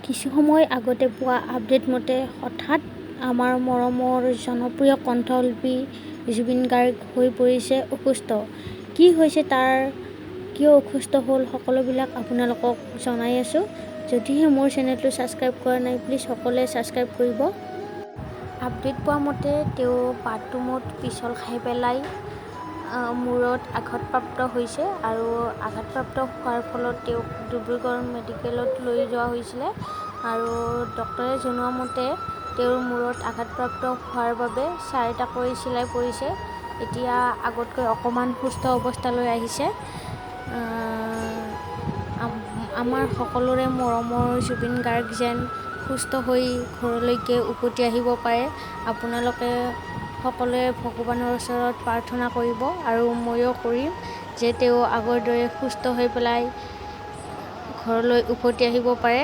কিছু সময় আগতে পোৱা আপডেট মতে হঠাৎ আমাৰ মৰমৰ জনপ্ৰিয় কণ্ঠশিল্পী জুবিন গাৰ্গ হৈ পৰিছে অসুস্থ। কি হৈছে তাৰ, কিয় অসুস্থ হ'ল সকলোবিলাক আপোনালোকক জনাই আছোঁ। যদিহে মোৰ চেনেলটো ছাবস্ক্ৰাইব কৰা নাই প্লিজ সকলোৱে ছাবস্ক্ৰাইব কৰিব। আপডেট পোৱা মতে তেওঁ বাথৰুমত পিছল খাই পেলাই মূৰত আঘাতপ্ৰাপ্ত হৈছে আৰু আঘাতপ্ৰাপ্ত হোৱাৰ ফলত তেওঁক ডিব্ৰুগড় মেডিকেলত লৈ যোৱা হৈছিলে আৰু ডক্টৰে জনোৱা মতে তেওঁৰ মূৰত আঘাতপ্ৰাপ্ত হোৱাৰ বাবে 4টাকৈ চিলাই পৰিছে। এতিয়া আগতকৈ অকণমান সুস্থ অৱস্থালৈ আহিছে। আমাৰ সকলোৰে মৰমৰ জুবিন গাৰ্গ যেন সুস্থ হৈ ঘৰলৈকে উভতি আহিব পাৰে আপোনালোকে সকলোৱে ভগৱানৰ ওচৰত প্ৰাৰ্থনা কৰিব আৰু ময়ো কৰিম যে তেওঁ আগৰ দৰে সুস্থ হৈ পেলাই ঘৰলৈ উভতি আহিব পাৰে।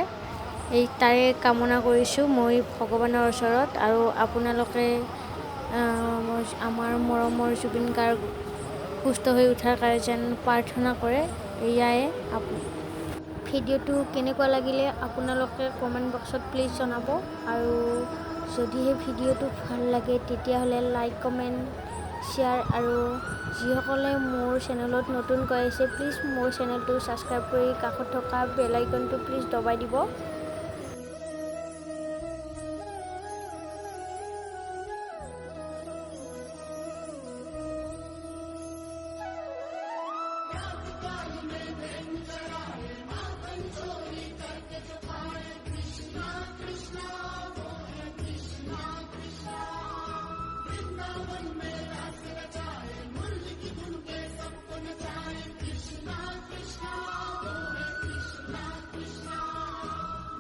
তাৰে কামনা কৰিছোঁ মই ভগৱানৰ ওচৰত আৰু আপোনালোকে আমাৰ মৰমৰ জুবিন গাৰ্গ সুস্থ হৈ উঠাৰ কাৰণে যেন প্ৰাৰ্থনা কৰে। এয়াই ভিডিঅ'টো কেনেকুৱা লাগিলে আপোনালোকে কমেণ্ট বক্সত প্লিজ জনাব আৰু যদিহে ভিডিঅ'টো ভাল লাগে তেতিয়াহ'লে লাইক কমেণ্ট শ্বেয়াৰ আৰু যিসকলে মোৰ চেনেলত নতুনকৈ আহিছে প্লিজ মোৰ চেনেলটো ছাবস্ক্ৰাইব কৰি কাষত থকা বেল আইকনটো প্লিজ দবাই দিব।